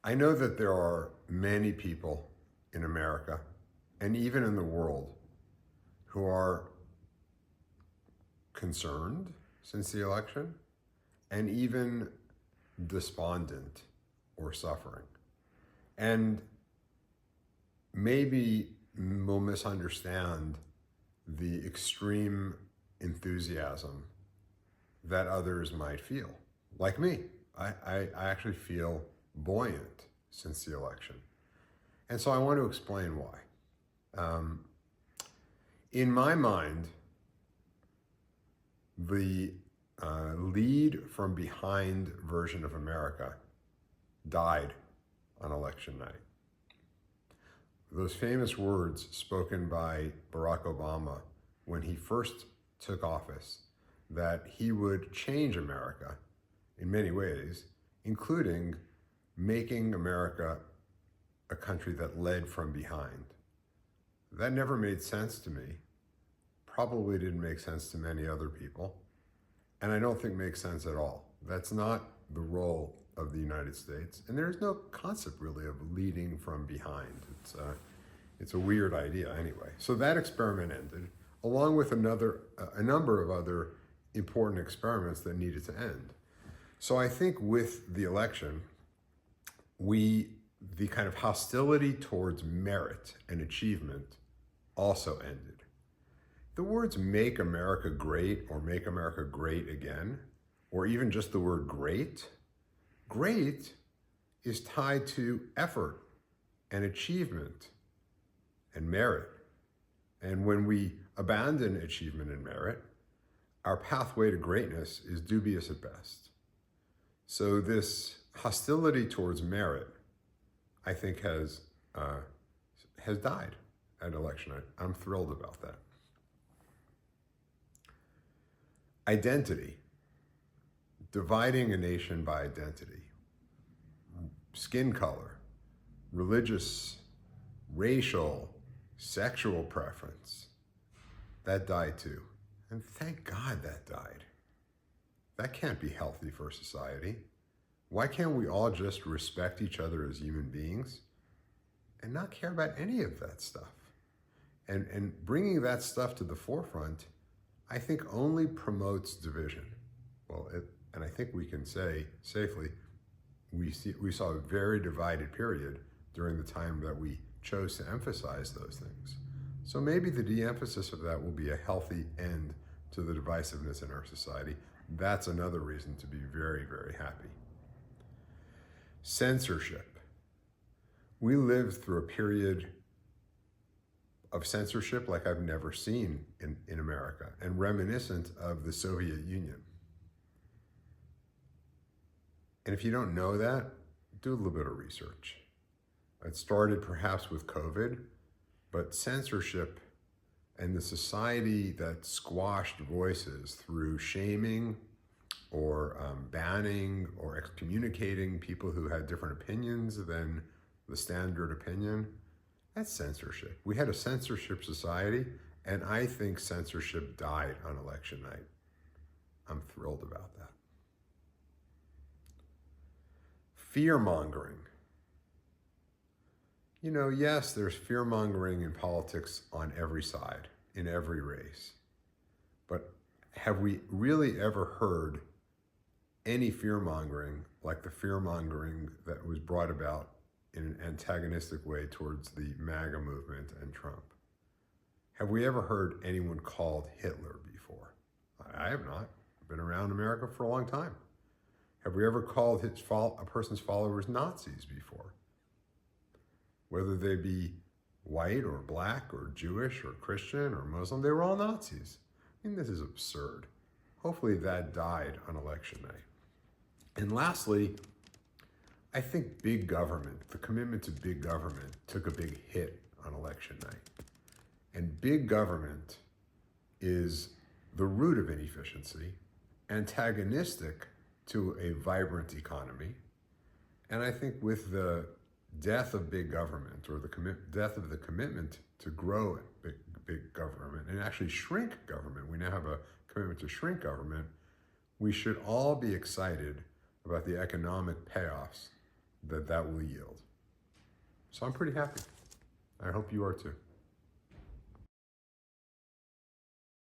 I know that there are many people in America and even in the world who are concerned since the election and even despondent or suffering. And maybe will misunderstand the extreme enthusiasm that others might feel. Like me, I actually feel buoyant since the election. And so I want to explain why. In my mind, the lead from behind version of America died on election night. Those famous words spoken by Barack Obama when he first took office, that he would change America in many ways, including making America a country that led from behind. That never made sense to me, probably didn't make sense to many other people, and I don't think makes sense at all. That's not the role of the United States, and there's no concept really of leading from behind. It's a weird idea anyway. So that experiment ended, along with a number of other important experiments that needed to end. So I think with the election, the kind of hostility towards merit and achievement also ended. The words "make America great" or "make America great again," or even just the word great is tied to effort and achievement and merit. And when we abandon achievement and merit, our pathway to greatness is dubious at best. So this hostility towards merit, I think, has died at election night. I'm thrilled about that. Identity, dividing a nation by identity, skin color, religious, racial, sexual preference, that died too. And thank God that died. That can't be healthy for society. Why can't we all just respect each other as human beings and not care about any of that stuff? And bringing that stuff to the forefront, I think, only promotes division. Well, and I think we can say safely, we saw a very divided period during the time that we chose to emphasize those things. So maybe the de-emphasis of that will be a healthy end to the divisiveness in our society. That's another reason to be very, very happy. Censorship. We lived through a period of censorship like I've never seen in America, and reminiscent of the Soviet Union. And if you don't know that, do a little bit of research. It started perhaps with COVID, but censorship and the society that squashed voices through shaming or banning or excommunicating people who had different opinions than the standard opinion, that's censorship. We had a censorship society, and I think censorship died on election night. I'm thrilled about that. Fear-mongering. You know, yes, there's fear-mongering in politics on every side, in every race. But have we really ever heard any fear-mongering like the fear-mongering that was brought about in an antagonistic way towards the MAGA movement and Trump? Have we ever heard anyone called Hitler before? I have not. I've been around America for a long time. Have we ever called a person's followers Nazis before? Whether they be white or black or Jewish or Christian or Muslim, they were all Nazis. I mean, this is absurd. Hopefully that died on election night. And lastly, I think big government, the commitment to big government, took a big hit on election night. And big government is the root of inefficiency, antagonistic to a vibrant economy. And I think with the death of big government, or the death of the commitment to grow big government and actually shrink government, we now have a commitment to shrink government, we should all be excited about the economic payoffs that will yield. So I'm pretty happy. I hope you are too.